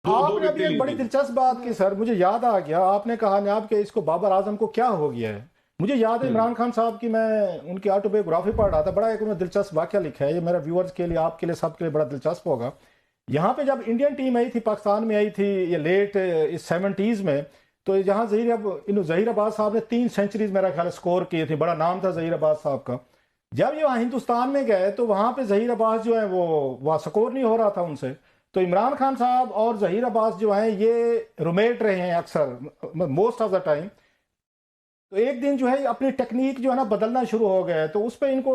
दो आपने अभी विकेटें एक ली बड़ी थी। दिलचस्प बात की सर, मुझे याद आ गया। आपने कहा जनाब कि इसको बाबर आजम को क्या हो गया है। मुझे याद है हम्म। इमरान खान साहब की, मैं उनकी ऑटोबायोग्राफी पढ़ रहा था। बड़ा एक उन्होंने दिलचस्प वाक्य लिखा है, ये मेरे व्यूअर्स के लिए, आपके लिए, सबके लिए बड़ा दिलचस्प होगा। यहाँ पे जब इंडियन टीम आई थी, पाकिस्तान में आई थी, ये लेट इस 70s में, तो यहाँ जहीर अब्बास साहब ने 3 सेंचुरीज मेरा ख्याल स्कोर किए थे, बड़ा नाम था जहीर अब्बास साहब का। जब ये वहाँ हिंदुस्तान में गए तो वहाँ पे जहीर अब्बास जो है वो वहाँ स्कोर नहीं हो रहा था उनसे। तो इमरान खान साहब और जहीर अब्बास जो हैं ये रूममेट रहे हैं अक्सर, मोस्ट ऑफ द टाइम। तो एक दिन जो है अपनी टेक्निक जो है ना बदलना शुरू हो गया है, तो उस पर इनको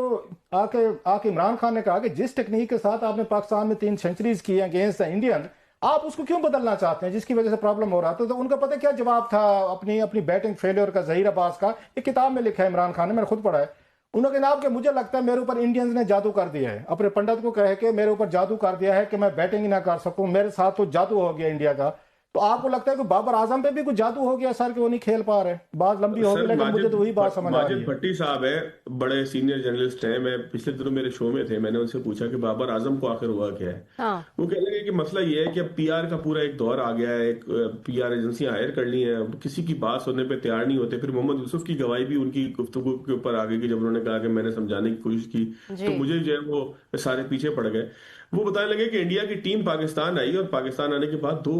आके आके इमरान खान ने कहा कि जिस टेक्निक के साथ आपने पाकिस्तान में 3 सेंचुरीज की हैं अगेंस्ट द इंडियन, आप उसको क्यों बदलना चाहते हैं जिसकी वजह से प्रॉब्लम हो रहा था। तो उनका पता क्या जवाब था अपनी अपनी बैटिंग फेलियर का, जहीर अब्बास का। एक किताब में लिखा है इमरान खान ने, मैंने खुद पढ़ा है। उन्होंने कहा कि मुझे लगता है मेरे ऊपर इंडियंस ने जादू कर दिया है, अपने पंडित को कह के मेरे ऊपर जादू कर दिया है कि मैं बैटिंग ही ना कर सकूं, मेरे साथ तो जादू हो गया इंडिया का। तो आपको लगता है कि बाबर आजम पे भी कुछ जादू हो गया सर कि वो नहीं खेल पा रहे। बात लंबी होगी सर लेकिन मुझे तो वही बात समझ आ रही माजिद है। भट्टी साहब है, बड़े सीनियर जर्नलिस्ट हैं। मैं पिछले दिनों मेरे शो में थे, मैंने उनसे पूछा कि बाबर आजम को आखिर हुआ क्या है। हाँ। वो कह लगे कि मसला ये है कि अब पीआर का पूरा एक दौर आ गया है, एक पीआर एजेंसियां हायर कर ली हैं, अब किसी की बात सुनने पे तैयार नहीं होते। फिर मोहम्मद यूसुफ की गवाही भी उनकी गुफ्तगू के ऊपर आ गई कि जब उन्होंने कहा कि मैंने समझाने की कोशिश की तो जी। मुझे जो है वो सारे पीछे पड़ गए। वो बताने लगे कि इंडिया की टीम पाकिस्तान आई और पाकिस्तान आने के बाद दो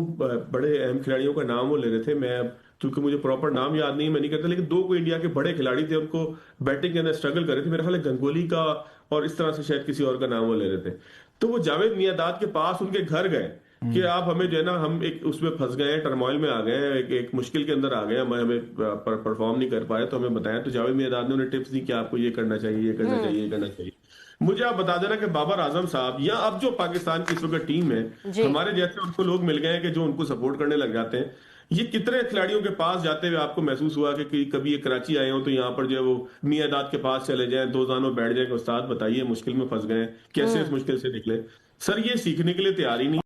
बड़े अहम खिलाड़ियों का नाम वो ले रहे थे। मैं, क्योंकि मुझे प्रॉपर नाम याद नहीं है, मैं नहीं करता, लेकिन दो कोई इंडिया के बड़े खिलाड़ी थे, उनको बैटिंग के अंदर स्ट्रगल कर रहे थे। मेरा ख्याल है गंगोली का और इस तरह से शायद किसी और का नाम वो ले रहे थे। तो वो जावेद मियांदाद के पास उनके घर गए कि हम्म। आप हमें जो है ना, हम एक उसमें फंस गए हैं, टर्मोइल में आ गए हैं, एक मुश्किल के अंदर आ गए हैं, हमें परफॉर्म नहीं कर पाए, तो हमें बताएं। तो जावेद मियांदाद ने उन्हें टिप्स दी कि आपको ये करना चाहिए, ये करना हम्म। चाहिए, ये करना चाहिए। मुझे आप बता देना कि बाबर आजम साहब या अब जो पाकिस्तान की इस वक्त टीम है, जी। हमारे जैसे उनको लोग मिल गए हैं कि जो उनको सपोर्ट करने लग जाते हैं। ये कितने खिलाड़ियों के पास जाते हुए आपको महसूस हुआ कि कभी ये कराची आए हो तो यहाँ पर जो है वो मियांदाद के पास चले जाएं, दो जानों बैठ जाए कि उस्ताद बताइए मुश्किल में फंस गए हैं, कैसे इस हम्म। मुश्किल से निकले। सर ये सीखने के लिए तैयार ही नहीं।